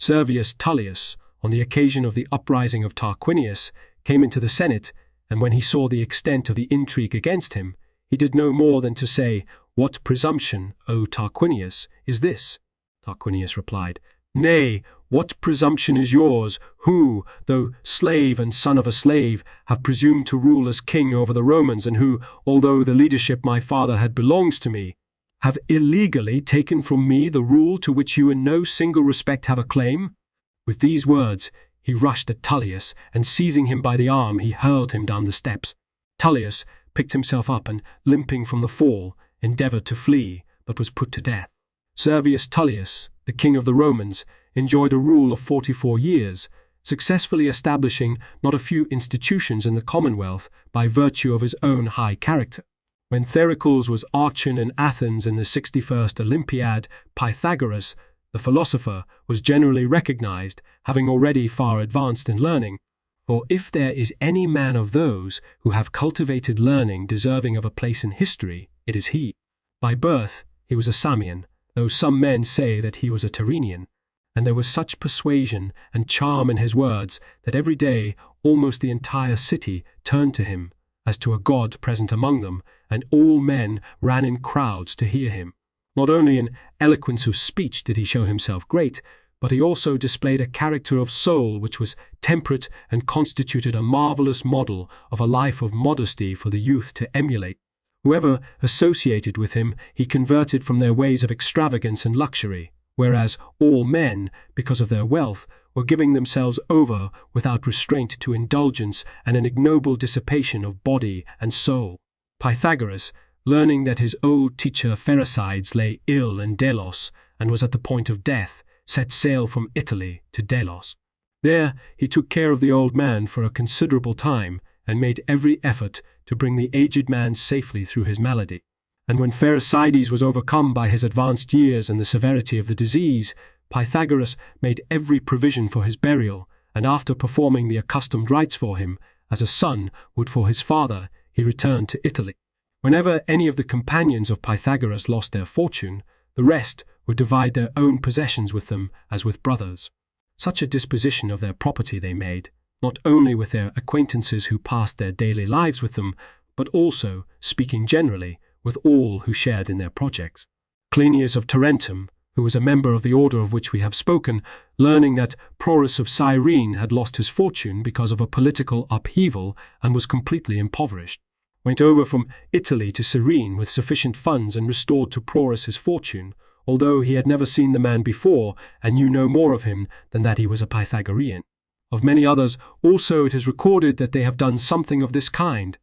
Servius Tullius, on the occasion of the uprising of Tarquinius, came into the Senate, and when he saw the extent of the intrigue against him, he did no more than to say, "What presumption, O Tarquinius, is this?" Tarquinius replied, "Nay, what presumption is yours, who, though slave and son of a slave, have presumed to rule as king over the Romans, and who, although the leadership my father had belongs to me, have illegally taken from me the rule to which you in no single respect have a claim?" With these words, he rushed at Tullius, and seizing him by the arm, he hurled him down the steps. Tullius picked himself up and, limping from the fall, endeavored to flee, but was put to death. Servius Tullius, the king of the Romans, enjoyed a rule of 44 years, successfully establishing not a few institutions in the Commonwealth by virtue of his own high character. When Thayer was archon in Athens in the 61st Olympiad, Pythagoras, the philosopher, was generally recognized, having already far advanced in learning. For if there is any man of those who have cultivated learning deserving of a place in history, it is he. By birth he was a Samian, though some men say that he was a Tyrrhenian, and there was such persuasion and charm in his words that every day almost the entire city turned to him, as to a god present among them, and all men ran in crowds to hear him. Not only in eloquence of speech did he show himself great, but he also displayed a character of soul which was temperate and constituted a marvelous model of a life of modesty for the youth to emulate. Whoever associated with him he converted from their ways of extravagance and luxury, whereas all men, because of their wealth, were giving themselves over without restraint to indulgence and an ignoble dissipation of body and soul. Pythagoras, learning that his old teacher Pherecydes lay ill in Delos and was at the point of death, set sail from Italy to Delos. There he took care of the old man for a considerable time and made every effort to bring the aged man safely through his malady. And when Pherecydes was overcome by his advanced years and the severity of the disease, Pythagoras made every provision for his burial, and after performing the accustomed rites for him, as a son would for his father, he returned to Italy. Whenever any of the companions of Pythagoras lost their fortune, the rest would divide their own possessions with them as with brothers. Such a disposition of their property they made, not only with their acquaintances who passed their daily lives with them, but also, speaking generally, with all who shared in their projects. Cleinias of Tarentum, who was a member of the order of which we have spoken, learning that Porus of Cyrene had lost his fortune because of a political upheaval and was completely impoverished, went over from Italy to Cyrene with sufficient funds and restored to Porus his fortune, although he had never seen the man before and knew no more of him than that he was a Pythagorean. Of many others also it is recorded that they have done something of this kind,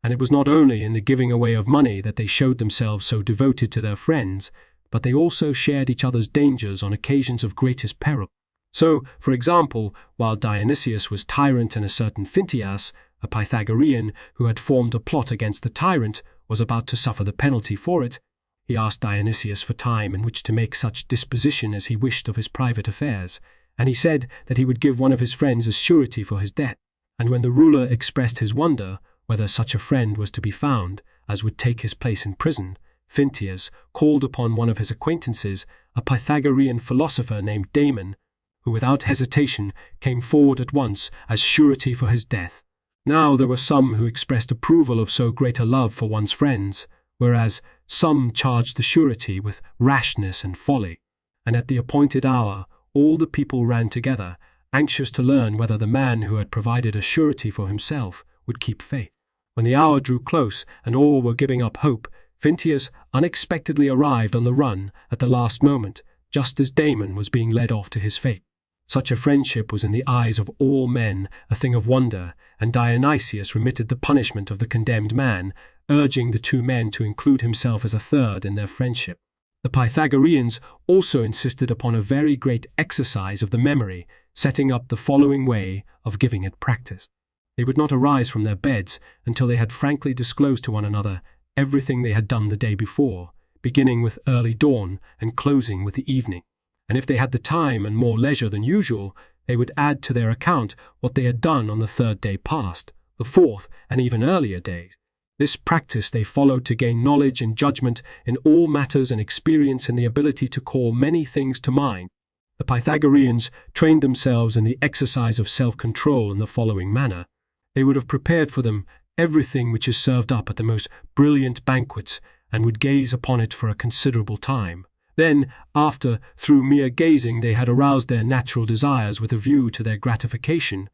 and it was not only in the giving away of money that they showed themselves so devoted to their friends, but they also shared each other's dangers on occasions of greatest peril. So, for example, while Dionysius was tyrant and a certain Phintias, a Pythagorean who had formed a plot against the tyrant, was about to suffer the penalty for it, he asked Dionysius for time in which to make such disposition as he wished of his private affairs, and he said that he would give one of his friends as surety for his debt. And when the ruler expressed his wonder whether such a friend was to be found as would take his place in prison, Phintias called upon one of his acquaintances, a Pythagorean philosopher named Damon, who without hesitation came forward at once as surety for his death. Now there were some who expressed approval of so great a love for one's friends, whereas some charged the surety with rashness and folly. And at the appointed hour all the people ran together, anxious to learn whether the man who had provided a surety for himself would keep faith. When the hour drew close and all were giving up hope, Phintias unexpectedly arrived on the run at the last moment, just as Damon was being led off to his fate. Such a friendship was in the eyes of all men a thing of wonder, and Dionysius remitted the punishment of the condemned man, urging the two men to include himself as a third in their friendship. The Pythagoreans also insisted upon a very great exercise of the memory, setting up the following way of giving it practice. They would not arise from their beds until they had frankly disclosed to one another everything they had done the day before, beginning with early dawn and closing with the evening. And if they had the time and more leisure than usual, they would add to their account what they had done on the third day past, the fourth, and even earlier days. This practice they followed to gain knowledge and judgment in all matters and experience in the ability to call many things to mind. The Pythagoreans trained themselves in the exercise of self-control in the following manner. They would have prepared for them everything which is served up at the most brilliant banquets, and would gaze upon it for a considerable time. Then, after, through mere gazing, they had aroused their natural desires with a view to their gratification,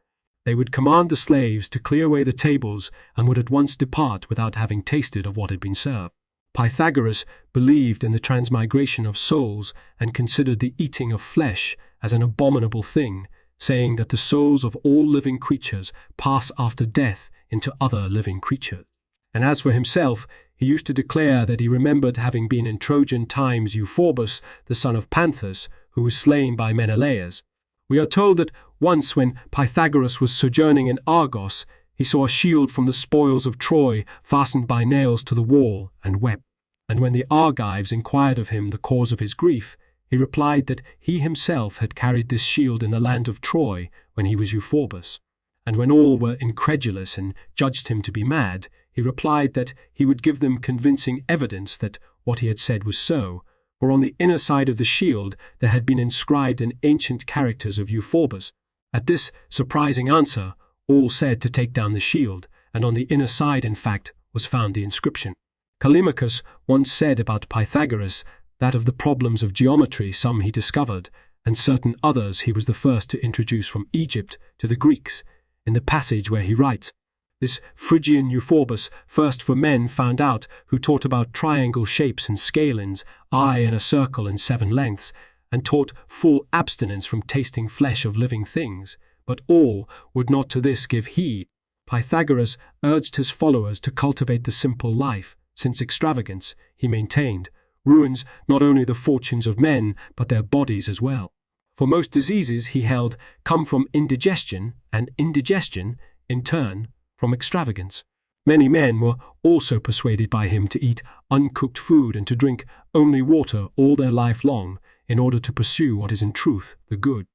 they would command the slaves to clear away the tables and would at once depart without having tasted of what had been served. Pythagoras believed in the transmigration of souls and considered the eating of flesh as an abominable thing, saying that the souls of all living creatures pass after death into other living creatures. And as for himself, he used to declare that he remembered having been in Trojan times Euphorbus, the son of Panthus, who was slain by Menelaus. We are told that once when Pythagoras was sojourning in Argos, he saw a shield from the spoils of Troy fastened by nails to the wall, and wept. And when the Argives inquired of him the cause of his grief, he replied that he himself had carried this shield in the land of Troy when he was Euphorbus. And when all were incredulous and judged him to be mad, he replied that he would give them convincing evidence that what he had said was so, for on the inner side of the shield there had been inscribed in ancient characters of Euphorbus. At this surprising answer, all said to take down the shield, and on the inner side, in fact, was found the inscription. Callimachus once said about Pythagoras that of the problems of geometry some he discovered, and certain others he was the first to introduce from Egypt to the Greeks, in the passage where he writes, "This Phrygian Euphorbus first for men found out, who taught about triangle shapes and scalings, eye and a circle and 7 lengths, and taught full abstinence from tasting flesh of living things. But all would not to this give heed. Pythagoras urged his followers to cultivate the simple life, since extravagance, he maintained, ruins not only the fortunes of men, but their bodies as well. For most diseases, he held, come from indigestion, and indigestion, in turn, from extravagance. Many men were also persuaded by him to eat uncooked food and to drink only water all their life long, in order to pursue what is in truth the good.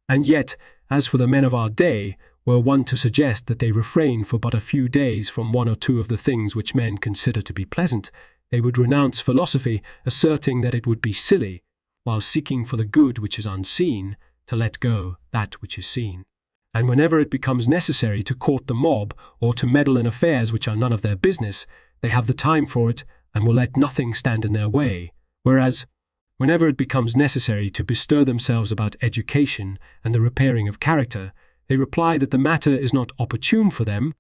And yet, as for the men of our day, were one to suggest that they refrain for but a few days from one or two of the things which men consider to be pleasant, they would renounce philosophy, asserting that it would be silly, while seeking for the good which is unseen, to let go that which is seen. And whenever it becomes necessary to court the mob or to meddle in affairs which are none of their business, they have the time for it and will let nothing stand in their way, whereas, whenever it becomes necessary to bestir themselves about education and the repairing of character, they reply that the matter is not opportune for them,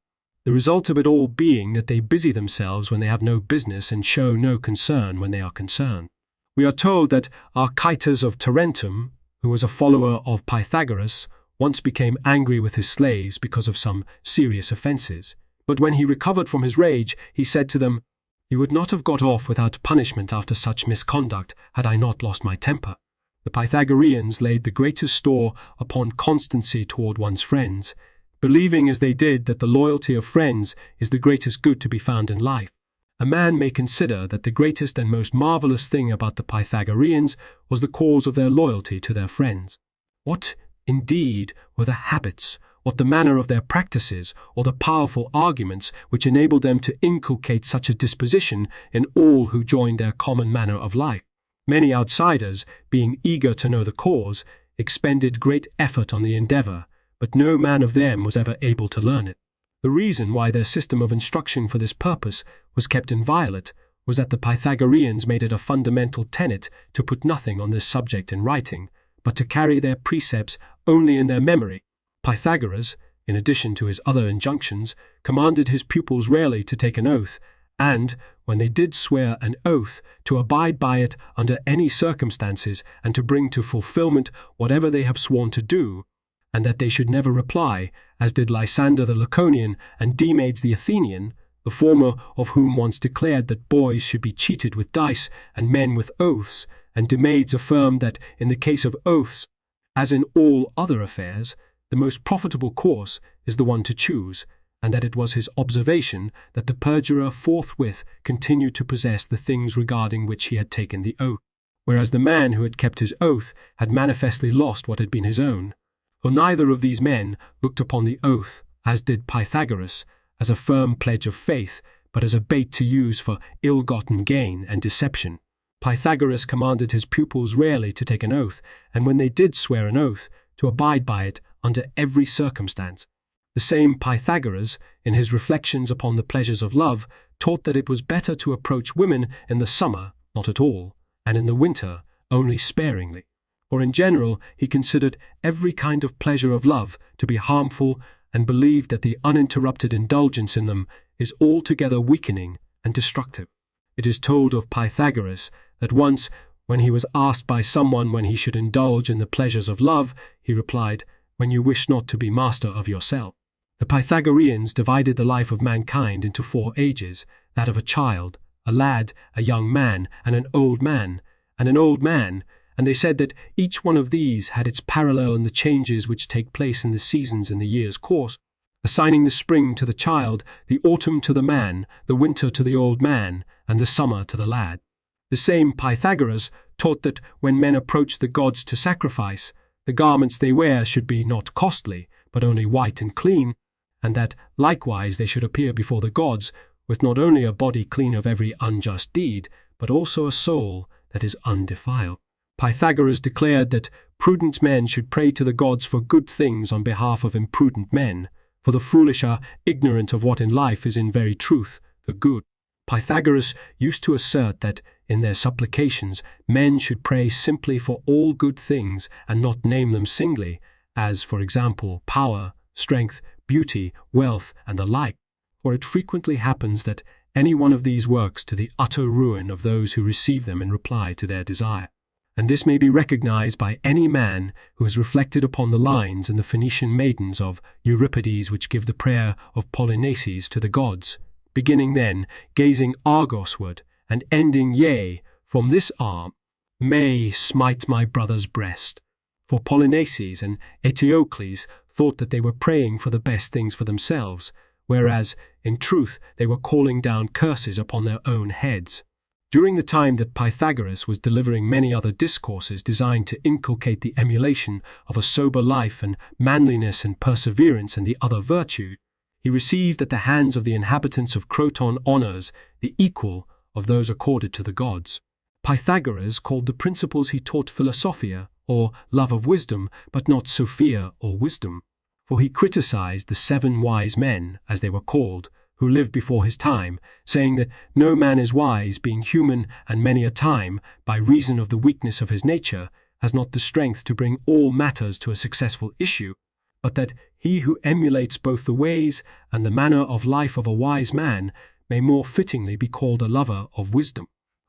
the result of it all being that they busy themselves when they have no business and show no concern when they are concerned. We are told that Archytas of Tarentum, who was a follower of Pythagoras, once became angry with his slaves because of some serious offences. But when he recovered from his rage, he said to them, "You would not have got off without punishment after such misconduct had I not lost my temper." The Pythagoreans laid the greatest store upon constancy toward one's friends, believing as they did that the loyalty of friends is the greatest good to be found in life. A man may consider that the greatest and most marvelous thing about the Pythagoreans was the cause of their loyalty to their friends. What, indeed, were the habits, what the manner of their practices, or the powerful arguments which enabled them to inculcate such a disposition in all who joined their common manner of life? Many outsiders, being eager to know the cause, expended great effort on the endeavour, but no man of them was ever able to learn it. The reason why their system of instruction for this purpose was kept inviolate was that the Pythagoreans made it a fundamental tenet to put nothing on this subject in writing, but to carry their precepts only in their memory. Pythagoras, in addition to his other injunctions, commanded his pupils rarely to take an oath, and, when they did swear an oath, to abide by it under any circumstances and to bring to fulfilment whatever they have sworn to do, and that they should never reply, as did Lysander the Laconian and Demades the Athenian, the former of whom once declared that boys should be cheated with dice and men with oaths, and Demades affirmed that in the case of oaths, as in all other affairs, the most profitable course is the one to choose, and that it was his observation that the perjurer forthwith continued to possess the things regarding which he had taken the oath, whereas the man who had kept his oath had manifestly lost what had been his own. For neither of these men looked upon the oath, as did Pythagoras, as a firm pledge of faith, but as a bait to use for ill-gotten gain and deception. Pythagoras commanded his pupils rarely to take an oath, and when they did swear an oath, to abide by it under every circumstance. The same Pythagoras, in his reflections upon the pleasures of love, taught that it was better to approach women in the summer not at all, and in the winter only sparingly. For in general he considered every kind of pleasure of love to be harmful, and believed that the uninterrupted indulgence in them is altogether weakening and destructive. It is told of Pythagoras that once, when he was asked by someone when he should indulge in the pleasures of love, he replied, "When you wish not to be master of yourself." The Pythagoreans divided the life of mankind into 4 ages, that of a child, a lad, a young man, and an old man, and they said that each one of these had its parallel in the changes which take place in the seasons in the year's course, assigning the spring to the child, the autumn to the man, the winter to the old man, and the summer to the lad. The same Pythagoras taught that when men approach the gods to sacrifice, the garments they wear should be not costly, but only white and clean, and that likewise they should appear before the gods with not only a body clean of every unjust deed, but also a soul that is undefiled. Pythagoras declared that prudent men should pray to the gods for good things on behalf of imprudent men, for the foolish are ignorant of what in life is in very truth the good. Pythagoras used to assert that, in their supplications, men should pray simply for all good things and not name them singly, as, for example, power, strength, beauty, wealth, and the like, for it frequently happens that any one of these works to the utter ruin of those who receive them in reply to their desire. And this may be recognized by any man who has reflected upon the lines in the Phoenician maidens of Euripides which give the prayer of Polynices to the gods, beginning then, gazing Argosward, and ending, yea, from this arm, may smite my brother's breast. For Polynices and Eteocles thought that they were praying for the best things for themselves, whereas, in truth, they were calling down curses upon their own heads. During the time that Pythagoras was delivering many other discourses designed to inculcate the emulation of a sober life and manliness and perseverance and the other virtue, he received at the hands of the inhabitants of Croton honours the equal of those accorded to the gods. Pythagoras called the principles he taught philosophia, or love of wisdom, but not sophia or wisdom, for he criticized the 7 wise men, as they were called, who lived before his time, saying that no man is wise, being human, and many a time, by reason of the weakness of his nature, has not the strength to bring all matters to a successful issue, but that he who emulates both the ways and the manner of life of a wise man may more fittingly be called a lover of wisdom.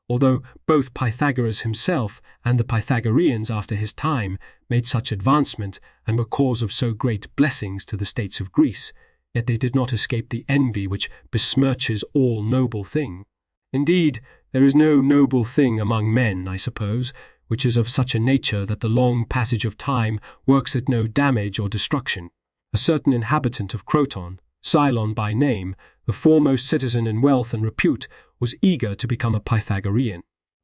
Although both Pythagoras himself and the Pythagoreans after his time made such advancement and were cause of so great blessings to the states of Greece, yet they did not escape the envy which besmirches all noble thing. Indeed, there is no noble thing among men, I suppose, which is of such a nature that the long passage of time works it no damage or destruction. A certain inhabitant of Croton, Cylon by name, the foremost citizen in wealth and repute, was eager to become a Pythagorean.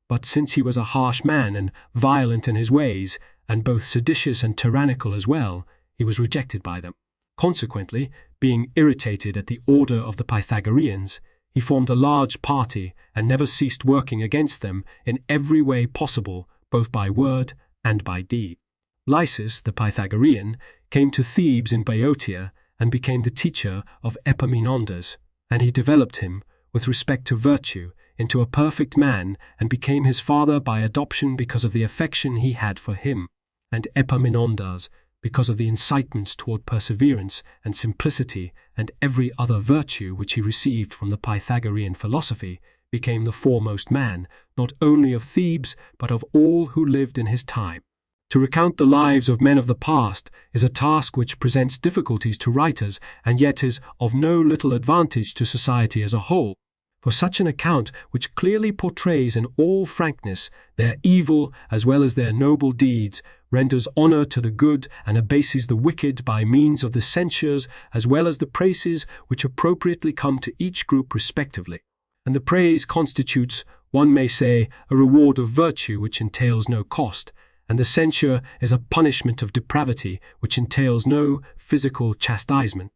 But since he was a harsh man and violent in his ways, and both seditious and tyrannical as well, he was rejected by them. Consequently, being irritated at the order of the Pythagoreans, he formed a large party and never ceased working against them in every way possible, both by word and by deed. Lysis, the Pythagorean, came to Thebes in Boeotia and became the teacher of Epaminondas, and he developed him, with respect to virtue, into a perfect man, and became his father by adoption because of the affection he had for him, and Epaminondas, because of the incitements toward perseverance and simplicity and every other virtue which he received from the Pythagorean philosophy, became the foremost man, not only of Thebes, but of all who lived in his time. To recount the lives of men of the past is a task which presents difficulties to writers, and yet is of no little advantage to society as a whole. For such an account, which clearly portrays in all frankness their evil as well as their noble deeds, renders honour to the good and abases the wicked by means of the censures as well as the praises which appropriately come to each group respectively. And the praise constitutes, one may say, a reward of virtue which entails no cost, and the censure is a punishment of depravity which entails no physical chastisement.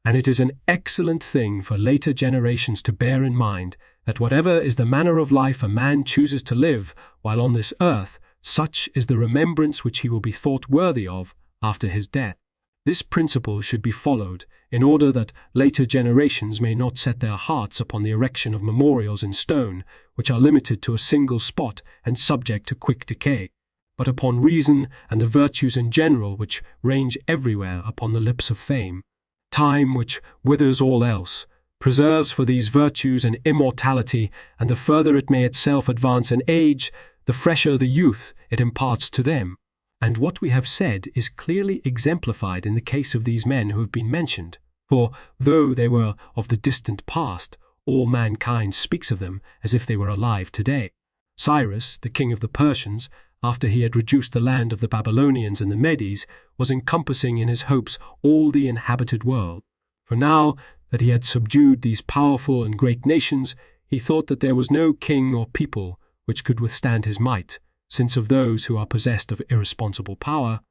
And it is an excellent thing for later generations to bear in mind that whatever is the manner of life a man chooses to live while on this earth, such is the remembrance which he will be thought worthy of after his death. This principle should be followed, in order that later generations may not set their hearts upon the erection of memorials in stone, which are limited to a single spot and subject to quick decay, but upon reason and the virtues in general which range everywhere upon the lips of fame. Time, which withers all else, preserves for these virtues an immortality, and the further it may itself advance in age, the fresher the youth it imparts to them. And what we have said is clearly exemplified in the case of these men who have been mentioned, for, though they were of the distant past, all mankind speaks of them as if they were alive today. Cyrus, the king of the Persians, after he had reduced the land of the Babylonians and the Medes, was encompassing in his hopes all the inhabited world. For now that he had subdued these powerful and great nations, he thought that there was no king or people which could withstand his might, since of those who are possessed of irresponsible power,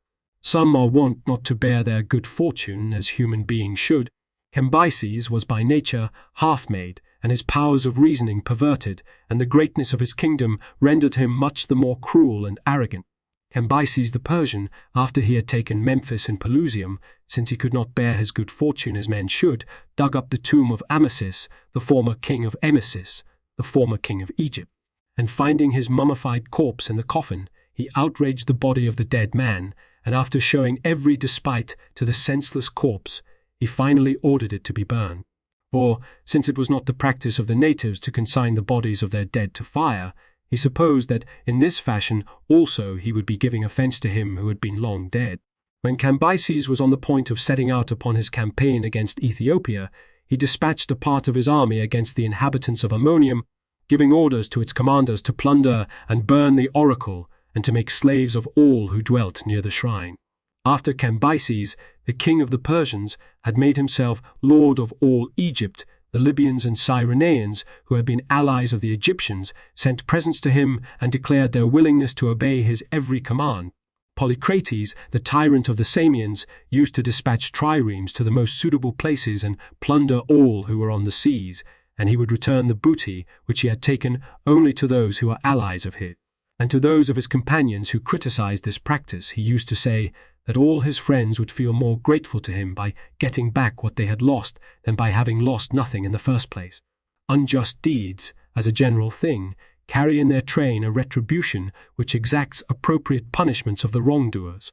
some are wont not to bear their good fortune as human beings should. Cambyses was by nature half-made, and his powers of reasoning perverted, and the greatness of his kingdom rendered him much the more cruel and arrogant. Cambyses the Persian, after he had taken Memphis and Pelusium, since he could not bear his good fortune as men should, dug up the tomb of Amasis, the former king of Emesis, the former king of Egypt, and finding his mummified corpse in the coffin, he outraged the body of the dead man, and after showing every despite to the senseless corpse, he finally ordered it to be burned. For, since it was not the practice of the natives to consign the bodies of their dead to fire, he supposed that in this fashion also he would be giving offence to him who had been long dead. When Cambyses was on the point of setting out upon his campaign against Ethiopia, he dispatched a part of his army against the inhabitants of Ammonium, giving orders to its commanders to plunder and burn the oracle, and to make slaves of all who dwelt near the shrine. After Cambyses, the king of the Persians, had made himself lord of all Egypt, the Libyans and Cyrenaeans, who had been allies of the Egyptians, sent presents to him and declared their willingness to obey his every command. Polycrates, the tyrant of the Samians, used to dispatch triremes to the most suitable places and plunder all who were on the seas, and he would return the booty which he had taken only to those who were allies of his. And to those of his companions who criticized this practice, he used to say that all his friends would feel more grateful to him by getting back what they had lost than by having lost nothing in the first place. Unjust deeds, as a general thing, carry in their train a retribution which exacts appropriate punishments of the wrongdoers.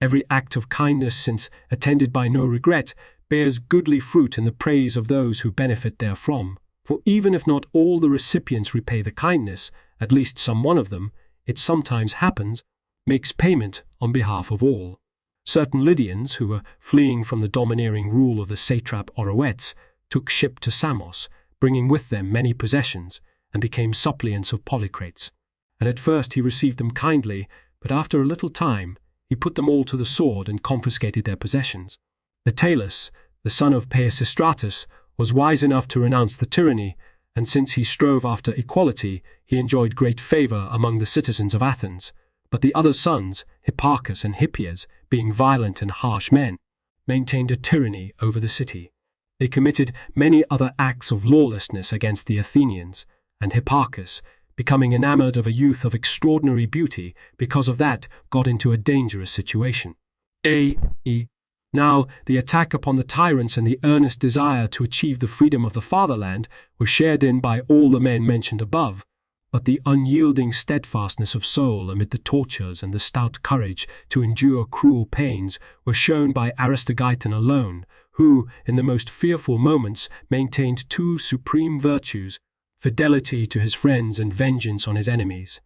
Every act of kindness, since attended by no regret, bears goodly fruit in the praise of those who benefit therefrom. For even if not all the recipients repay the kindness, at least some one of them, it sometimes happens, makes payment on behalf of all. Certain Lydians, who were fleeing from the domineering rule of the satrap Oroets, took ship to Samos, bringing with them many possessions, and became suppliants of Polycrates. And at first he received them kindly, but after a little time he put them all to the sword and confiscated their possessions. Metellus, the son of Peisistratus, was wise enough to renounce the tyranny, and since he strove after equality, he enjoyed great favour among the citizens of Athens. But the other sons, Hipparchus and Hippias, being violent and harsh men, maintained a tyranny over the city. They committed many other acts of lawlessness against the Athenians, and Hipparchus, becoming enamoured of a youth of extraordinary beauty, because of that got into a dangerous situation. Now, the attack upon the tyrants and the earnest desire to achieve the freedom of the fatherland were shared in by all the men mentioned above, but the unyielding steadfastness of soul amid the tortures and the stout courage to endure cruel pains were shown by Aristogeiton alone, who, in the most fearful moments, maintained two supreme virtues, fidelity to his friends and vengeance on his enemies.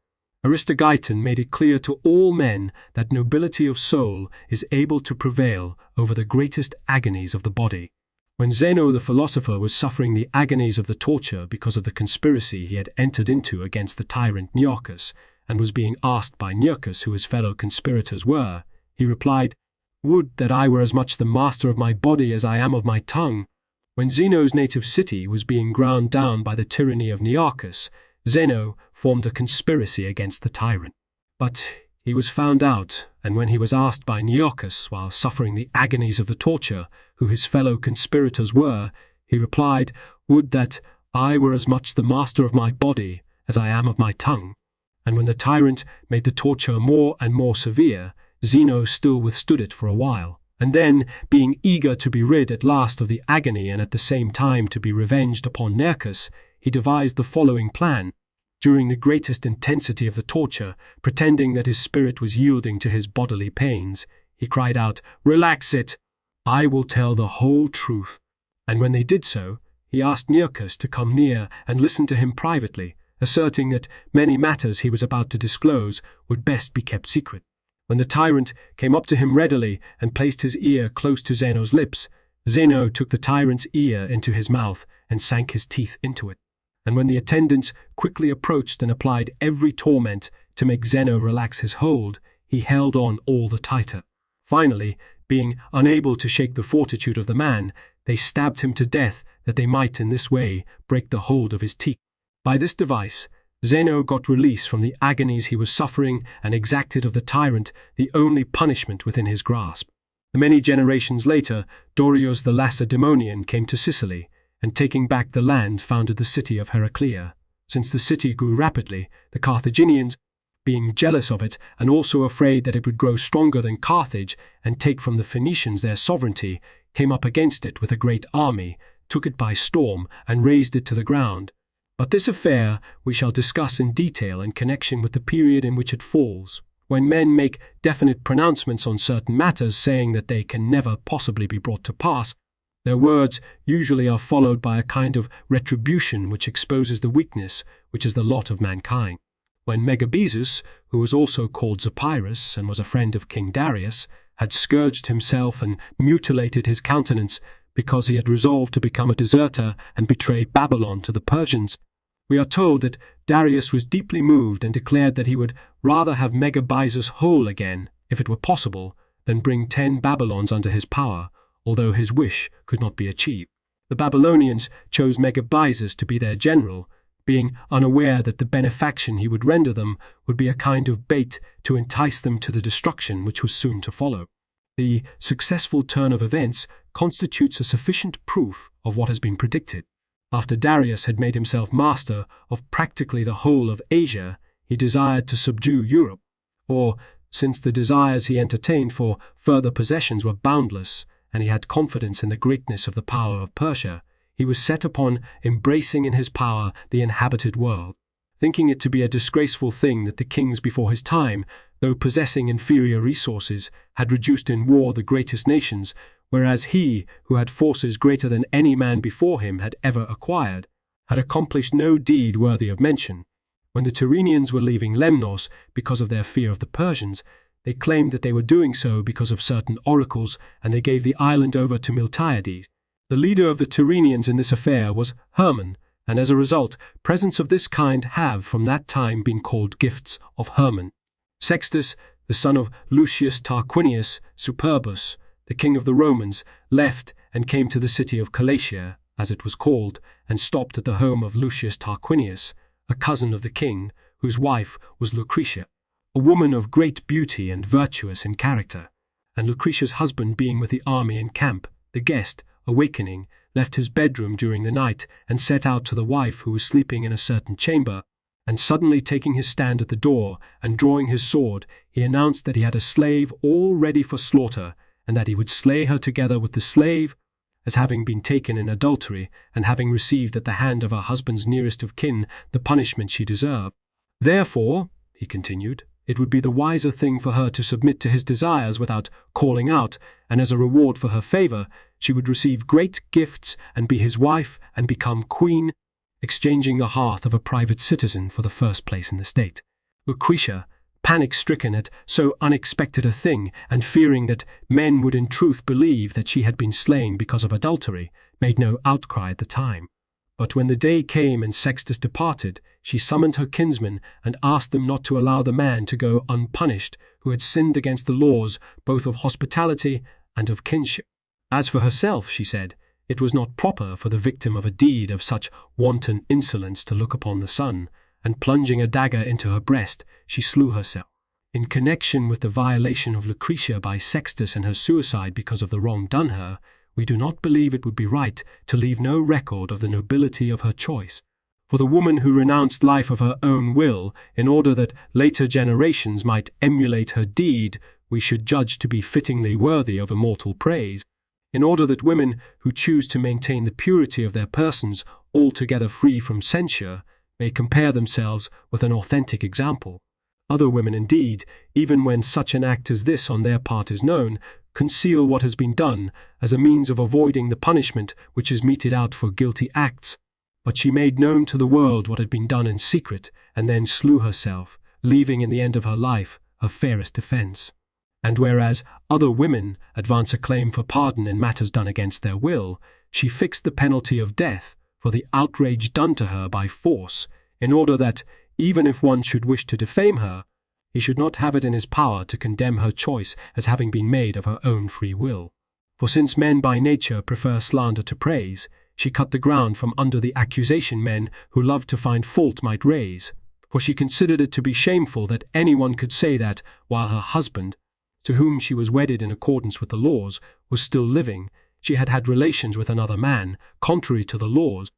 Aristogeiton made it clear to all men that nobility of soul is able to prevail over the greatest agonies of the body. When Zeno the philosopher was suffering the agonies of the torture because of the conspiracy he had entered into against the tyrant Nearchus, and was being asked by Nearchus who his fellow conspirators were, he replied, "Would that I were as much the master of my body as I am of my tongue." When Zeno's native city was being ground down by the tyranny of Nearchus, Zeno formed a conspiracy against the tyrant. But He was found out, and when he was asked by Nearchus, while suffering the agonies of the torture, who his fellow conspirators were, he replied, "Would that I were as much the master of my body as I am of my tongue." And when the tyrant made the torture more and more severe, Zeno still withstood it for a while. And then, being eager to be rid at last of the agony and at the same time to be revenged upon Nearchus, he devised the following plan. During the greatest intensity of the torture, pretending that his spirit was yielding to his bodily pains, he cried out, "Relax it! I will tell the whole truth." And when they did so, he asked Nearchus to come near and listen to him privately, asserting that many matters he was about to disclose would best be kept secret. When the tyrant came up to him readily and placed his ear close to Zeno's lips, Zeno took the tyrant's ear into his mouth and sank his teeth into it. And when the attendants quickly approached and applied every torment to make Zeno relax his hold, he held on all the tighter. Finally, being unable to shake the fortitude of the man, they stabbed him to death that they might in this way break the hold of his teeth. By this device, Zeno got release from the agonies he was suffering and exacted of the tyrant the only punishment within his grasp. Many generations later, Dorieus the Lacedaemonian came to Sicily, and taking back the land founded the city of Heraclea. Since the city grew rapidly, the Carthaginians, being jealous of it and also afraid that it would grow stronger than Carthage and take from the Phoenicians their sovereignty, came up against it with a great army, took it by storm, and razed it to the ground. But this affair we shall discuss in detail in connection with the period in which it falls. When men make definite pronouncements on certain matters saying that they can never possibly be brought to pass, their words usually are followed by a kind of retribution which exposes the weakness which is the lot of mankind. When Megabyzus, who was also called Zopyrus and was a friend of King Darius, had scourged himself and mutilated his countenance because he had resolved to become a deserter and betray Babylon to the Persians, we are told that Darius was deeply moved and declared that he would rather have Megabyzus whole again, if it were possible, than bring 10 Babylons under his power, although his wish could not be achieved. The Babylonians chose Megabyzus to be their general, being unaware that the benefaction he would render them would be a kind of bait to entice them to the destruction which was soon to follow. The successful turn of events constitutes a sufficient proof of what has been predicted. After Darius had made himself master of practically the whole of Asia, he desired to subdue Europe, or, since the desires he entertained for further possessions were boundless, and he had confidence in the greatness of the power of Persia, he was set upon embracing in his power the inhabited world, thinking it to be a disgraceful thing that the kings before his time, though possessing inferior resources, had reduced in war the greatest nations, whereas he, who had forces greater than any man before him had ever acquired, had accomplished no deed worthy of mention. When the Tyrrhenians were leaving Lemnos because of their fear of the Persians, they claimed that they were doing so because of certain oracles, and they gave the island over to Miltiades. The leader of the Tyrrhenians in this affair was Herman, and as a result, presents of this kind have from that time been called gifts of Herman. Sextus, the son of Lucius Tarquinius Superbus, the king of the Romans, left and came to the city of Calatia, as it was called, and stopped at the home of Lucius Tarquinius, a cousin of the king, whose wife was Lucretia, a woman of great beauty and virtuous in character. And Lucretia's husband being with the army in camp, the guest, awakening, left his bedroom during the night and set out to the wife who was sleeping in a certain chamber, and suddenly taking his stand at the door and drawing his sword, he announced that he had a slave all ready for slaughter, and that he would slay her together with the slave, as having been taken in adultery, and having received at the hand of her husband's nearest of kin the punishment she deserved. Therefore, he continued, it would be the wiser thing for her to submit to his desires without calling out, and as a reward for her favor, she would receive great gifts and be his wife and become queen, exchanging the hearth of a private citizen for the first place in the state. Lucretia, panic-stricken at so unexpected a thing, and fearing that men would in truth believe that she had been slain because of adultery, made no outcry at the time. But when the day came and Sextus departed, she summoned her kinsmen and asked them not to allow the man to go unpunished who had sinned against the laws both of hospitality and of kinship. As for herself, she said, it was not proper for the victim of a deed of such wanton insolence to look upon the sun, and plunging a dagger into her breast, she slew herself. In connection with the violation of Lucretia by Sextus and her suicide because of the wrong done her, we do not believe it would be right to leave no record of the nobility of her choice. For the woman who renounced life of her own will in order that later generations might emulate her deed, we should judge to be fittingly worthy of immortal praise. In order that women who choose to maintain the purity of their persons altogether free from censure may compare themselves with an authentic example. Other women, indeed, even when such an act as this on their part is known, conceal what has been done as a means of avoiding the punishment which is meted out for guilty acts. But she made known to the world what had been done in secret, and then slew herself, leaving in the end of her life her fairest defence. And whereas other women advance a claim for pardon in matters done against their will, she fixed the penalty of death for the outrage done to her by force, in order that, even if one should wish to defame her, he should not have it in his power to condemn her choice as having been made of her own free will. For since men by nature prefer slander to praise, she cut the ground from under the accusation men who loved to find fault might raise, for she considered it to be shameful that anyone could say that, while her husband, to whom she was wedded in accordance with the laws, was still living, she had had relations with another man, contrary to the laws,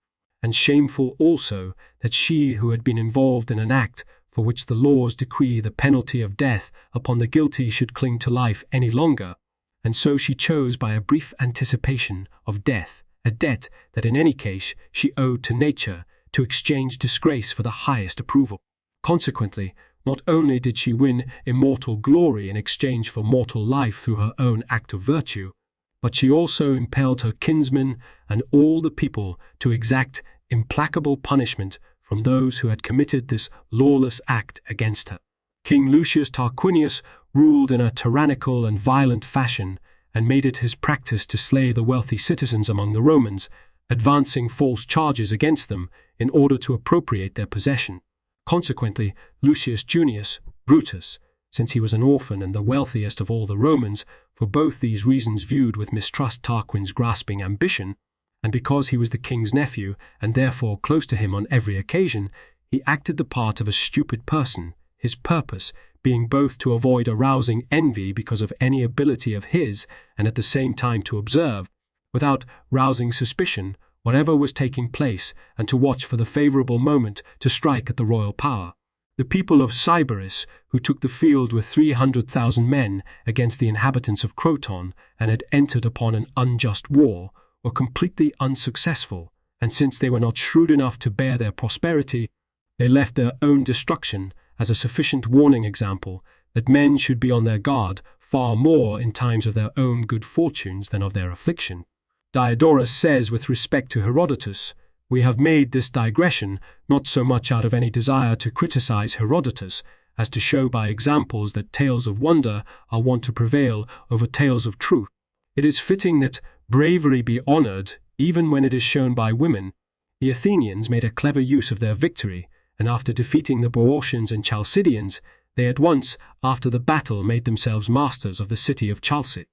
and shameful also that she who had been involved in an act for which the laws decree the penalty of death upon the guilty should cling to life any longer, and so she chose by a brief anticipation of death, a debt that in any case she owed to nature, to exchange disgrace for the highest approval. Consequently, not only did she win immortal glory in exchange for mortal life through her own act of virtue, but she also impelled her kinsmen and all the people to exact implacable punishment from those who had committed this lawless act against her. King Lucius Tarquinius ruled in a tyrannical and violent fashion, and made it his practice to slay the wealthy citizens among the Romans, advancing false charges against them in order to appropriate their possession. Consequently, Lucius Junius, Brutus, since he was an orphan and the wealthiest of all the Romans, for both these reasons viewed with mistrust Tarquin's grasping ambition, and because he was the king's nephew and therefore close to him on every occasion, he acted the part of a stupid person, his purpose being both to avoid arousing envy because of any ability of his and at the same time to observe, without rousing suspicion, whatever was taking place, and to watch for the favourable moment to strike at the royal power. The people of Sybaris, who took the field with 300,000 men against the inhabitants of Croton and had entered upon an unjust war, were completely unsuccessful, and since they were not shrewd enough to bear their prosperity, they left their own destruction as a sufficient warning example that men should be on their guard far more in times of their own good fortunes than of their affliction. Diodorus says with respect to Herodotus, "We have made this digression not so much out of any desire to criticize Herodotus as to show by examples that tales of wonder are wont to prevail over tales of truth. It is fitting that bravery be honored even when it is shown by women. The Athenians made a clever use of their victory, and after defeating the Boeotians and Chalcidians, they at once, after the battle, made themselves masters of the city of Chalcid.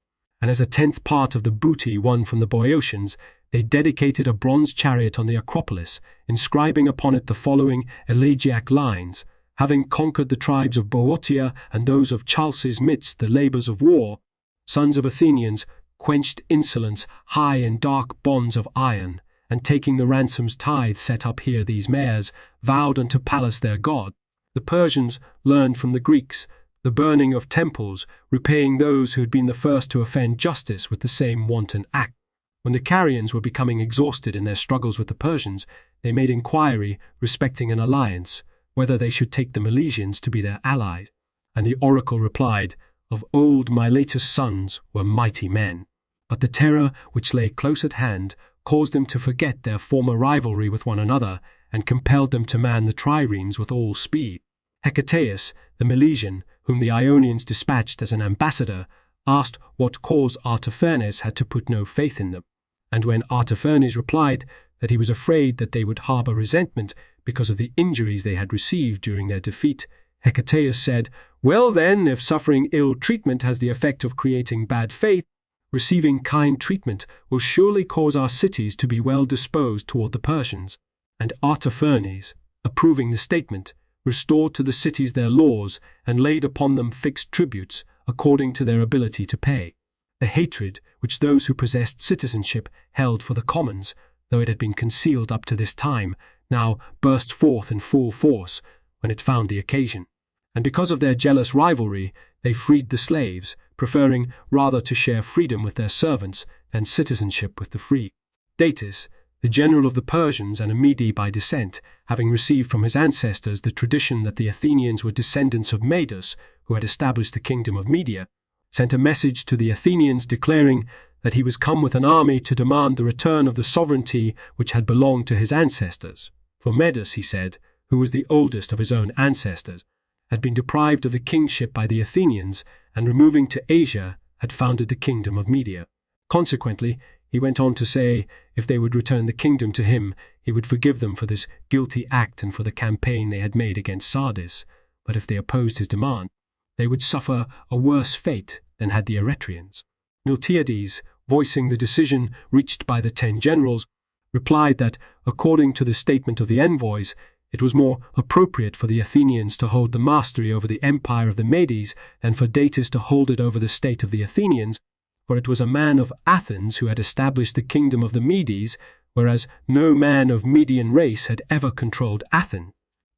And as a 10th part of the booty won from the Boeotians, they dedicated a bronze chariot on the Acropolis, inscribing upon it the following elegiac lines: "Having conquered the tribes of Boeotia and those of Chalcis midst the labours of war, sons of Athenians, quenched insolence high in dark bonds of iron, and taking the ransom's tithe set up here these mares, vowed unto Pallas their god. The Persians learned from the Greeks the burning of temples, repaying those who had been the first to offend justice with the same wanton act. When the Carians were becoming exhausted in their struggles with the Persians, they made inquiry respecting an alliance, whether they should take the Milesians to be their allies. And the oracle replied, Of old Miletus' sons were mighty men, but the terror which lay close at hand caused them to forget their former rivalry with one another, and compelled them to man the triremes with all speed. Hecataeus, the Milesian, whom the Ionians dispatched as an ambassador, asked what cause Artaphernes had to put no faith in them. And when Artaphernes replied that he was afraid that they would harbour resentment because of the injuries they had received during their defeat, Hecataeus said, Well then, if suffering ill treatment has the effect of creating bad faith, receiving kind treatment will surely cause our cities to be well disposed toward the Persians. And Artaphernes, approving the statement, restored to the cities their laws, and laid upon them fixed tributes, according to their ability to pay. The hatred which those who possessed citizenship held for the commons, though it had been concealed up to this time, now burst forth in full force when it found the occasion. And because of their jealous rivalry, they freed the slaves, preferring rather to share freedom with their servants than citizenship with the free. Datis, the general of the Persians and a Mede by descent, having received from his ancestors the tradition that the Athenians were descendants of Medus, who had established the kingdom of Media, sent a message to the Athenians declaring that he was come with an army to demand the return of the sovereignty which had belonged to his ancestors. For Medus, he said, who was the oldest of his own ancestors, had been deprived of the kingship by the Athenians, and removing to Asia, had founded the kingdom of Media. Consequently, he went on to say, if they would return the kingdom to him, he would forgive them for this guilty act and for the campaign they had made against Sardis, but if they opposed his demand, they would suffer a worse fate than had the Eretrians. Miltiades, voicing the decision reached by the 10 generals, replied that, according to the statement of the envoys, it was more appropriate for the Athenians to hold the mastery over the empire of the Medes than for Datis to hold it over the state of the Athenians, for it was a man of Athens who had established the kingdom of the Medes, whereas no man of Median race had ever controlled Athens.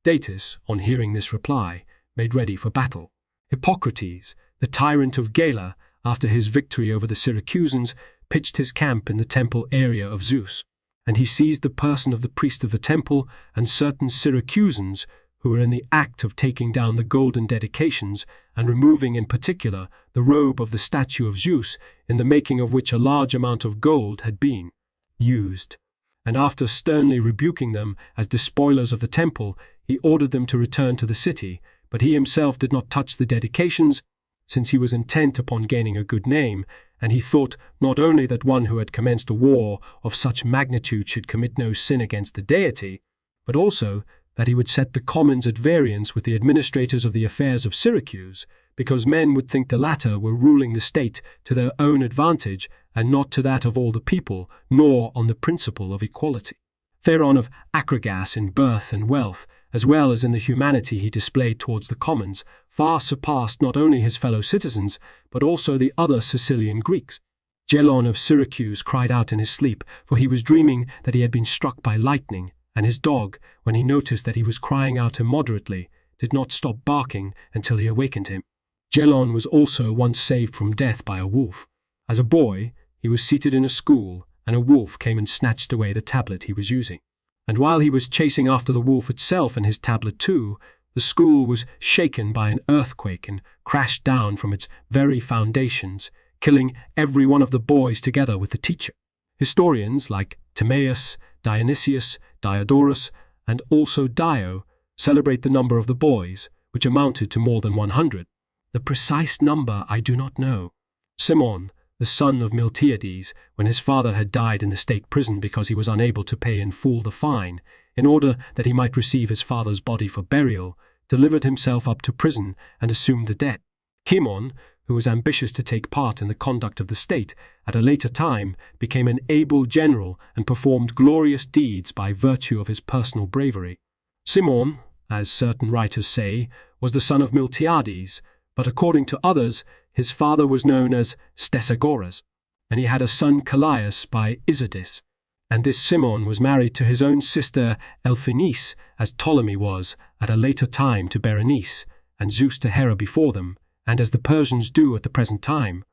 Datis, on hearing this reply, made ready for battle. Hippocrates, the tyrant of Gela, after his victory over the Syracusans, pitched his camp in the temple area of Zeus, and he seized the person of the priest of the temple and certain Syracusans who were in the act of taking down the golden dedications and removing in particular the robe of the statue of Zeus, in the making of which a large amount of gold had been used. And after sternly rebuking them as despoilers of the temple, he ordered them to return to the city, but he himself did not touch the dedications, since he was intent upon gaining a good name, and he thought not only that one who had commenced a war of such magnitude should commit no sin against the deity, but also that he would set the commons at variance with the administrators of the affairs of Syracuse, because men would think the latter were ruling the state to their own advantage and not to that of all the people, nor on the principle of equality. Theron of Acragas in birth and wealth, as well as in the humanity he displayed towards the commons, far surpassed not only his fellow citizens, but also the other Sicilian Greeks. Gelon of Syracuse cried out in his sleep, for he was dreaming that he had been struck by lightning, and his dog, when he noticed that he was crying out immoderately, did not stop barking until he awakened him. Gelon was also once saved from death by a wolf. As a boy, he was seated in a school, and a wolf came and snatched away the tablet he was using. And while he was chasing after the wolf itself and his tablet too, the school was shaken by an earthquake and crashed down from its very foundations, killing every one of the boys together with the teacher. Historians like Timaeus, Dionysius, Diodorus, and also Dio celebrate the number of the boys, which amounted to more than 100. The precise number I do not know. Cimon, the son of Miltiades, when his father had died in the state prison because he was unable to pay in full the fine, in order that he might receive his father's body for burial, delivered himself up to prison and assumed the debt. Cimon, who was ambitious to take part in the conduct of the state, at a later time became an able general and performed glorious deeds by virtue of his personal bravery. Cimon, as certain writers say, was the son of Miltiades, but according to others, his father was known as Stesagoras, and he had a son Callias by Isidis, and this Cimon was married to his own sister Elphinice, as Ptolemy was at a later time to Berenice, and Zeus to Hera before them, and as the Persians do at the present time.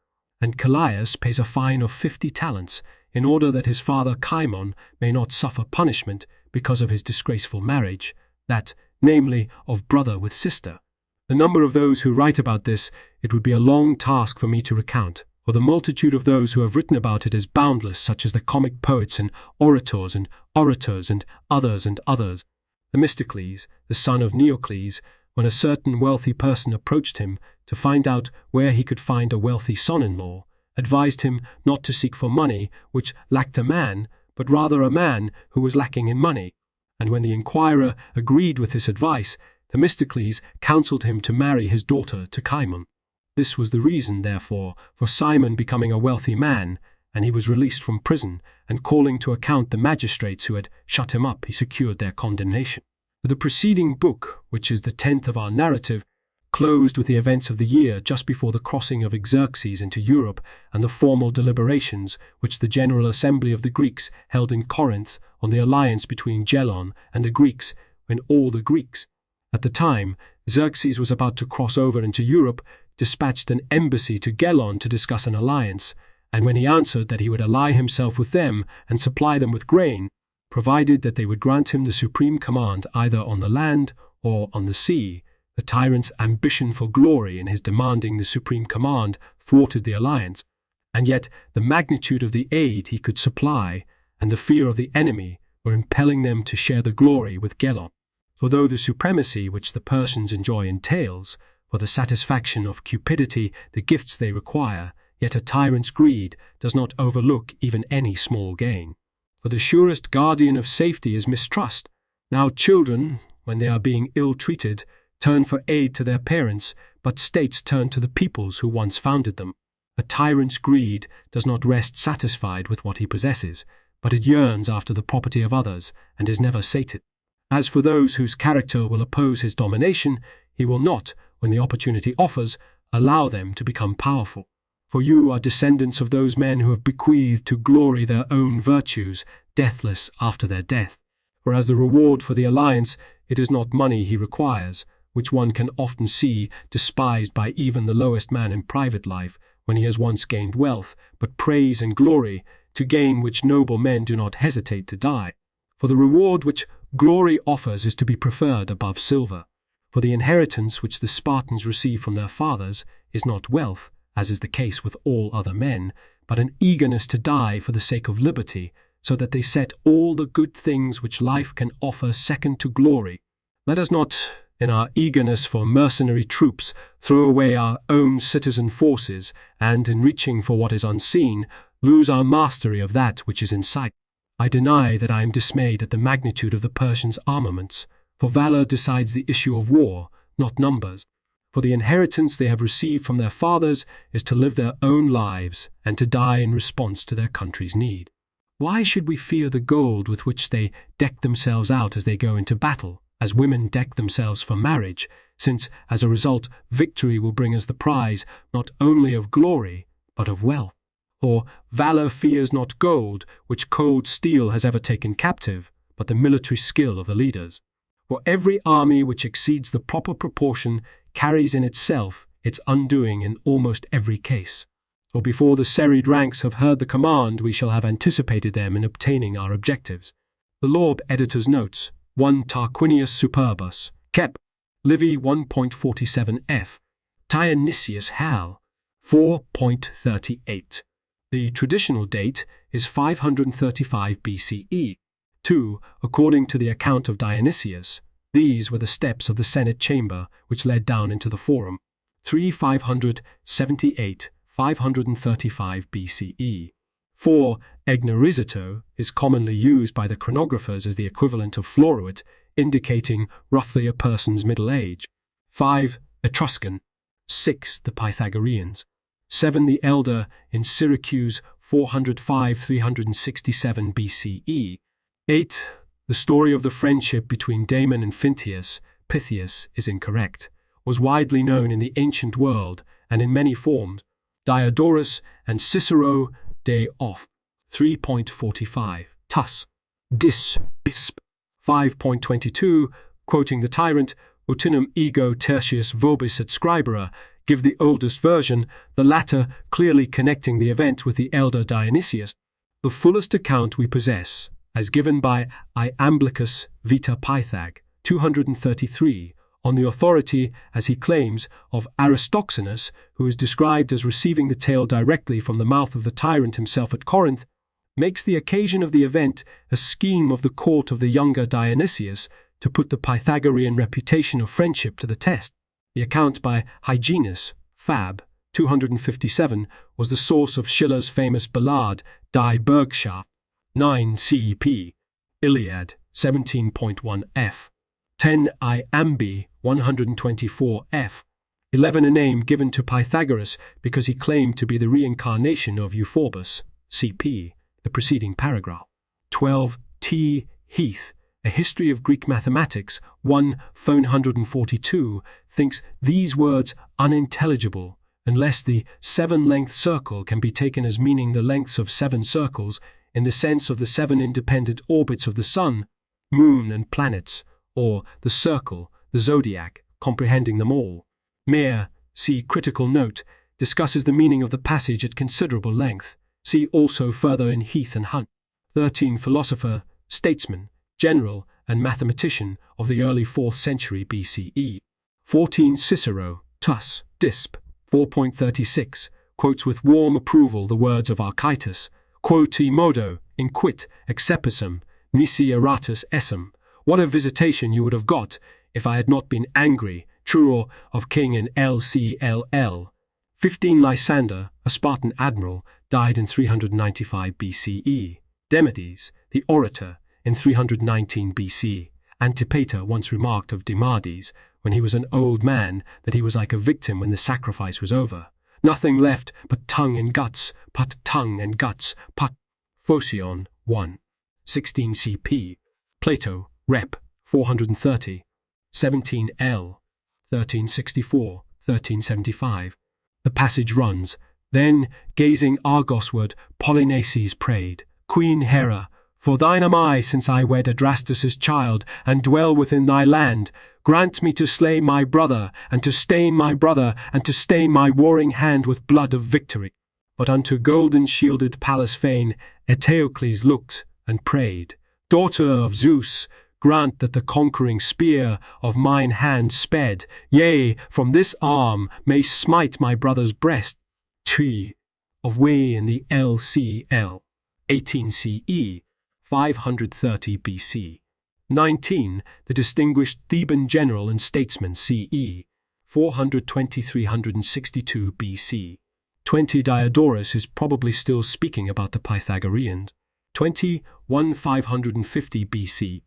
And Callias pays a fine of 50 talents, in order that his father Cimon may not suffer punishment because of his disgraceful marriage, that, namely, of brother with sister. The number of those who write about this it would be a long task for me to recount, for the multitude of those who have written about it is boundless, such as the comic poets and orators and others. Themistocles, the son of Neocles, when a certain wealthy person approached him to find out where he could find a wealthy son-in-law, advised him not to seek for money which lacked a man, but rather a man who was lacking in money. And when the inquirer agreed with this advice, Themistocles counselled him to marry his daughter to Cimon. This was the reason, therefore, for Simon becoming a wealthy man, and he was released from prison, and calling to account the magistrates who had shut him up, he secured their condemnation. The preceding book, which is the 10th of our narrative, closed with the events of the year just before the crossing of Xerxes into Europe and the formal deliberations which the General Assembly of the Greeks held in Corinth on the alliance between Gelon and the Greeks, when all the Greeks, at the time Xerxes was about to cross over into Europe, dispatched an embassy to Gelon to discuss an alliance, and when he answered that he would ally himself with them and supply them with grain, provided that they would grant him the supreme command either on the land or on the sea, the tyrant's ambition for glory in his demanding the supreme command thwarted the alliance, and yet the magnitude of the aid he could supply and the fear of the enemy were impelling them to share the glory with Gelon. For though the supremacy which the Persians enjoy entails, for the satisfaction of cupidity, the gifts they require, yet a tyrant's greed does not overlook even any small gain. For the surest guardian of safety is mistrust. Now children, when they are being ill-treated, turn for aid to their parents, but states turn to the peoples who once founded them. A tyrant's greed does not rest satisfied with what he possesses, but it yearns after the property of others and is never sated. As for those whose character will oppose his domination, he will not, when the opportunity offers, allow them to become powerful. For you are descendants of those men who have bequeathed to glory their own virtues, deathless after their death. For as the reward for the alliance, it is not money he requires, which one can often see despised by even the lowest man in private life when he has once gained wealth, but praise and glory, to gain which noble men do not hesitate to die. For the reward which glory offers is to be preferred above silver. For the inheritance which the Spartans receive from their fathers is not wealth, as is the case with all other men, but an eagerness to die for the sake of liberty, so that they set all the good things which life can offer second to glory. Let us not, in our eagerness for mercenary troops, throw away our own citizen forces, and, in reaching for what is unseen, lose our mastery of that which is in sight. I deny that I am dismayed at the magnitude of the Persians' armaments, for valor decides the issue of war, not numbers. For the inheritance they have received from their fathers is to live their own lives and to die in response to their country's need. Why should we fear the gold with which they deck themselves out as they go into battle, as women deck themselves for marriage, since, as a result, victory will bring us the prize not only of glory, but of wealth? Or valor fears not gold, which cold steel has ever taken captive, but the military skill of the leaders. For every army which exceeds the proper proportion carries in itself its undoing in almost every case. For before the serried ranks have heard the command, we shall have anticipated them in obtaining our objectives. The Lorb Editor's Notes, 1 Tarquinius Superbus, Kep, Livy 1.47f, Dionysius Hal, 4.38. The traditional date is 535 BCE. 2. According to the account of Dionysius, these were the steps of the Senate chamber which led down into the Forum. 3. 578, 535 BCE. 4. Egnarizito is commonly used by the chronographers as the equivalent of Floruit, indicating roughly a person's middle age. 5. Etruscan. 6. The Pythagoreans. 7. The Elder in Syracuse 405-367 BCE. 8. The story of the friendship between Damon and Pythias is incorrect, was widely known in the ancient world and in many forms. Diodorus and Cicero de Off 3.45. Tus. Dis. Bisp. 5.22, quoting the tyrant, Utinum ego tertius vobis et scribera, give the oldest version, the latter clearly connecting the event with the elder Dionysius. The fullest account we possess, as given by Iamblichus Vita Pythag, 233, on the authority, as he claims, of Aristoxenus, who is described as receiving the tale directly from the mouth of the tyrant himself at Corinth, makes the occasion of the event a scheme of the court of the younger Dionysius to put the Pythagorean reputation of friendship to the test. The account by Hyginus, Fab. 257, was the source of Schiller's famous ballad Die Bergschaft, 9 CEP, Iliad, 17.1f, 10 Iambi, 124f, 11 a name given to Pythagoras because he claimed to be the reincarnation of Euphorbus, CP, the preceding paragraph, 12 T Heath, A History of Greek Mathematics, 1 Phone 142, thinks these words unintelligible unless the 7-length circle can be taken as meaning the lengths of 7 circles in the sense of the 7 independent orbits of the sun, moon, and planets, or the circle, the zodiac, comprehending them all. Mere, see critical note, discusses the meaning of the passage at considerable length. See also further in Heath and Hunt. 13 Philosopher, statesman, general, and mathematician of the early 4th century BCE. 14 Cicero, Tus, Disp, 4.36, quotes with warm approval the words of Archytas, Quoti modo, inquit, excepissum, nisi eratus essum. What a visitation you would have got if I had not been angry, truer of king and LCLL. 15 Lysander, a Spartan admiral, died in 395 BCE. Demades, the orator, in 319 BC. Antipater once remarked of Demades, when he was an old man, that he was like a victim when the sacrifice was over. Nothing left but tongue and guts, put tongue and guts, put. Phocion, 1. 16 CP. Plato, Rep. 430. 17 L. 1364, 1375. The passage runs, Then, gazing Argosward, Polynices prayed, Queen Hera, for thine am I, since I wed Adrastus' child, and dwell within thy land. Grant me to slay my brother, and to stain my brother, and to stain my warring hand with blood of victory. But unto golden-shielded Pallas fane, Eteocles looked and prayed, Daughter of Zeus, grant that the conquering spear of mine hand sped, yea, from this arm may smite my brother's breast. T. of way in the LCL. 18 CE, 530 BC. 19. The distinguished Theban general and statesman CE, 420–362 BC. 20. Diodorus is probably still speaking about the Pythagoreans. 20. 550 BC.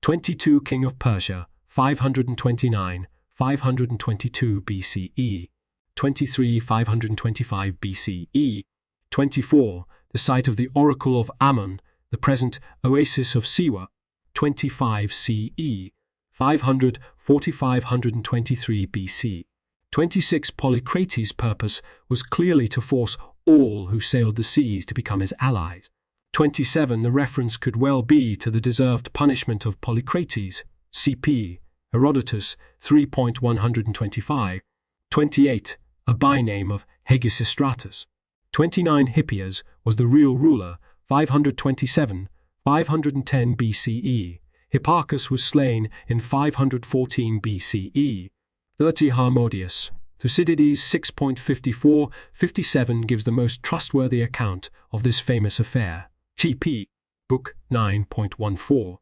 22. King of Persia, 529–522 BCE. 23. 525 BCE. 24. The site of the Oracle of Ammon, the present Oasis of Siwa, 25 CE, 500–4523 BC. 26. Polycrates' purpose was clearly to force all who sailed the seas to become his allies. 27. The reference could well be to the deserved punishment of Polycrates, CP, Herodotus 3.125. 28. A byname of Hegesistratus. 29. Hippias was the real ruler, 527–510 BCE. Hipparchus was slain in 514 BCE. 30. Harmodius. Thucydides 6.54–57 gives the most trustworthy account of this famous affair. GP. Book 9.14.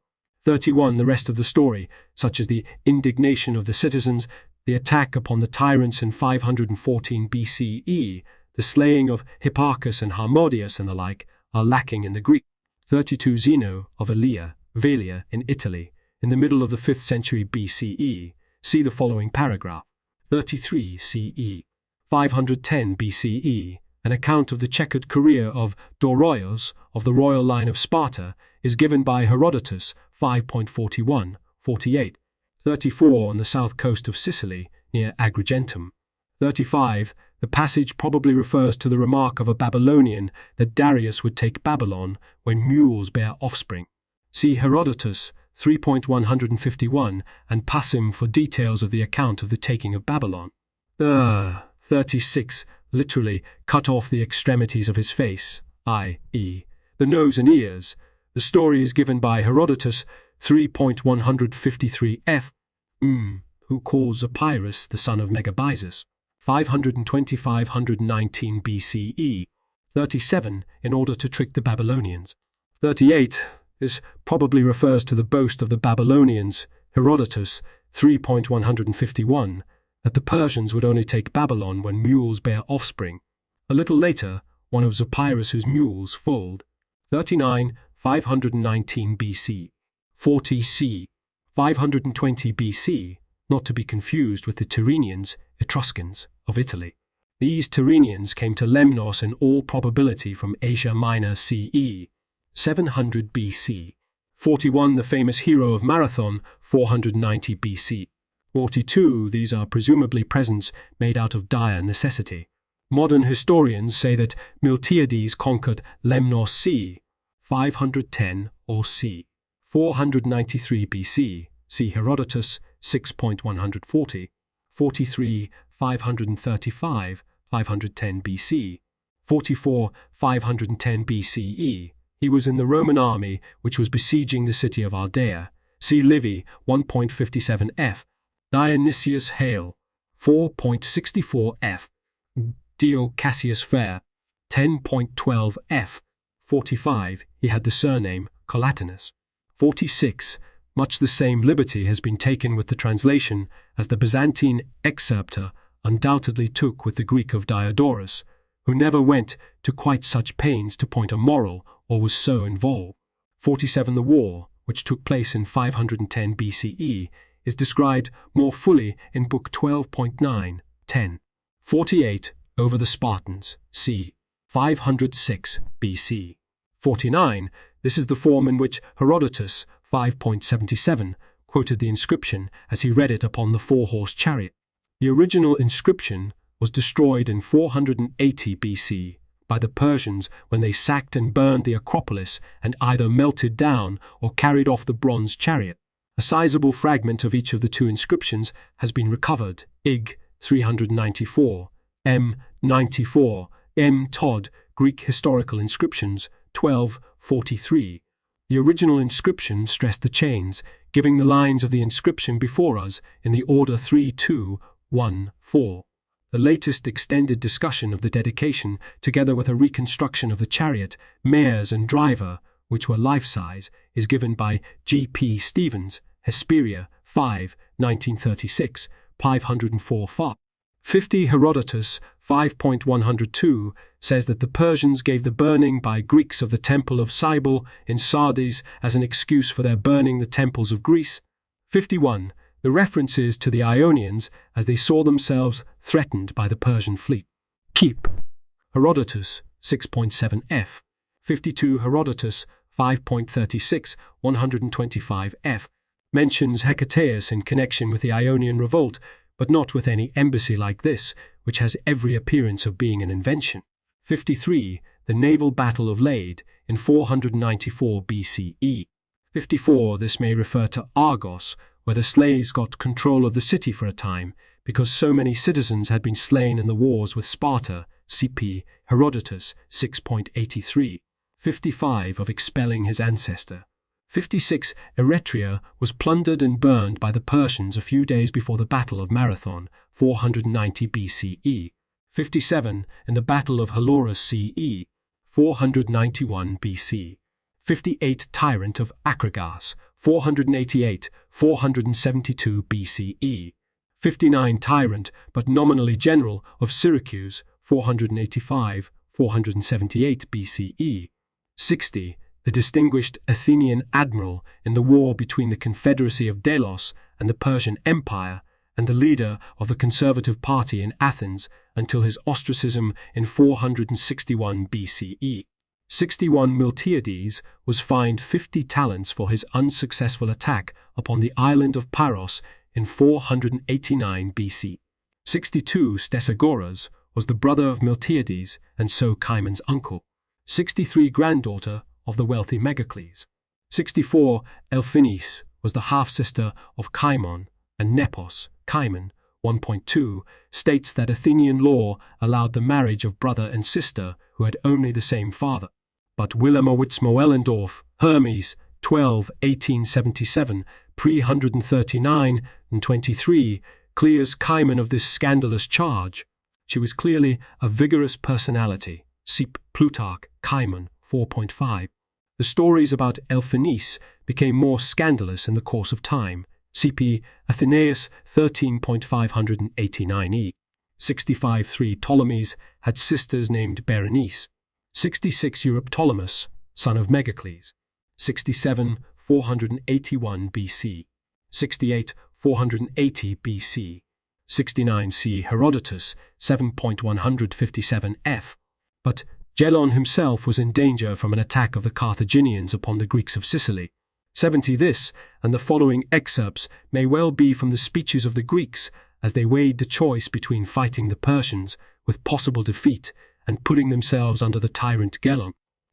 31. The rest of the story, such as the indignation of the citizens, the attack upon the tyrants in 514 BCE, the slaying of Hipparchus and Harmodius and the like, are lacking in the Greek. 32. Zeno of Velia in Italy, in the middle of the 5th century BCE. See the following paragraph. 33 CE. 510 BCE. An account of the checkered career of Doroios of the royal line of Sparta is given by Herodotus 5.41–48. 34. On the south coast of Sicily, near Agrigentum. 35. The passage probably refers to the remark of a Babylonian that Darius would take Babylon when mules bear offspring. See Herodotus 3.151 and Passim for details of the account of the taking of Babylon. 36. Literally cut off the extremities of his face, i.e., the nose and ears. The story is given by Herodotus 3.153 f. Who calls Epirus the son of Megabyzus. 520–519 BCE. 37. In order to trick the Babylonians. 38. This probably refers to the boast of the Babylonians, Herodotus 3.151, that the Persians would only take Babylon when mules bear offspring. A little later, one of Zopyrus's mules foaled. 39. 519 BC. 40 C. 520 BC, not to be confused with the Tyrrhenians, Etruscans, of Italy. These Tyrrhenians came to Lemnos in all probability from Asia Minor CE. 700 BC. 41. The famous hero of Marathon, 490 BC. 42. These are presumably presents made out of dire necessity. Modern historians say that Miltiades conquered Lemnos c. 510 or c. 493 BC. See Herodotus 6.140. 43. 535, 510 BC. 44. 510 BCE. He was in the Roman army which was besieging the city of Ardea. See Livy 1.57 f. Dionysius Hale 4.64 f. Dio Cassius Fair 10.12 f. 45. He had the surname Collatinus. 46. Much the same liberty has been taken with the translation as the Byzantine excerptor undoubtedly took with the Greek of Diodorus, who never went to quite such pains to point a moral or was so involved. 47. The war, which took place in 510 BCE, is described more fully in Book 12.9, 10. 48. Over the Spartans, c. 506 BC. 49. This is the form in which Herodotus 5.77 quoted the inscription as he read it upon the four-horse chariot. The original inscription was destroyed in 480 BC by the Persians when they sacked and burned the Acropolis and either melted down or carried off the bronze chariot. A sizable fragment of each of the two inscriptions has been recovered. Ig. 394, M. 94, M. Todd, Greek Historical Inscriptions, 1243. The original inscription stressed the chains, giving the lines of the inscription before us in the order 3-2-1-4. The latest extended discussion of the dedication, together with a reconstruction of the chariot, mares and driver, which were life-size, is given by G. P. Stevens, Hesperia, 5, 1936, 504 fa. 50. Herodotus 5.102 says that the Persians gave the burning by Greeks of the temple of Cybele in Sardis as an excuse for their burning the temples of Greece. 51. The references to the Ionians as they saw themselves threatened by the Persian fleet. Keep. Herodotus 6.7 f. 52. Herodotus 5.36, 125 f. mentions Hecataeus in connection with the Ionian revolt, but not with any embassy like this, which has every appearance of being an invention. 53. The naval battle of Lade in 494 BCE. 54. This may refer to Argos, where the slaves got control of the city for a time, because so many citizens had been slain in the wars with Sparta. CP. Herodotus 6.83. 55. Of expelling his ancestor. 56. Eretria was plundered and burned by the Persians a few days before the Battle of Marathon, 490 BCE. 57. In the Battle of Halorus CE, 491 BC. 58. Tyrant of Acragas, 488, 472 BCE. 59. Tyrant, but nominally general, of Syracuse, 485, 478 BCE. 60. The distinguished Athenian admiral in the war between the Confederacy of Delos and the Persian Empire, and the leader of the conservative party in Athens until his ostracism in 461 BCE. 61. Miltiades was fined 50 talents for his unsuccessful attack upon the island of Paros in 489 BC. 62. Stesagoras was the brother of Miltiades and so Cimon's uncle. 63. Granddaughter of the wealthy Megacles. 64. Elphinice was the half-sister of Cimon, and Nepos, Cimon, 1.2, states that Athenian law allowed the marriage of brother and sister who had only the same father. But Wilhelmowitz Moellendorff, Hermes, 12, 1877, pre-139 and 23, clears Cimon of this scandalous charge. She was clearly a vigorous personality. See Plutarch, Cimon, 4.5. The stories about Elphinice became more scandalous in the course of time. CP Athenaeus 13.589e. 65. 3. Ptolemies had sisters named Berenice. 66. Euryptolemus, son of Megacles. 67. 481 BC. 68. 480 BC. 69. C. Herodotus 7.157 f. But Gelon himself was in danger from an attack of the Carthaginians upon the Greeks of Sicily. 70 This and the following excerpts may well be from the speeches of the Greeks as they weighed the choice between fighting the Persians with possible defeat and putting themselves under the tyrant Gelon.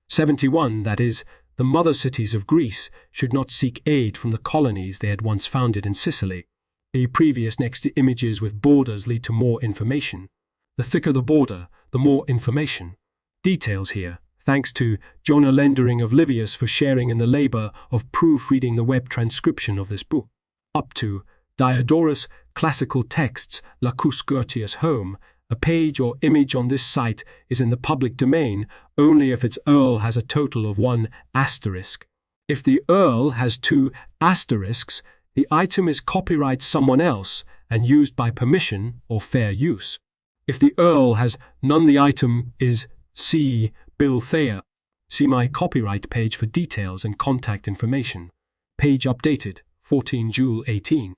71 That is, the mother cities of Greece should not seek aid from the colonies they had once founded in Sicily. A previous next to images with borders lead to more information. The thicker the border, the more information. Details here. Thanks to John Lendering of Livius for sharing in the labor of proofreading the web transcription of this book. Up to Diodorus Classical Texts Lacus Curtius Home. A page or image on this site is in the public domain only if its URL has a total of 1 asterisk. If the URL has 2 asterisks, the item is copyright someone else and used by permission or fair use. If the URL has none, the item is C. Bill Thayer. See my copyright page for details and contact information. Page updated, 14 June 18.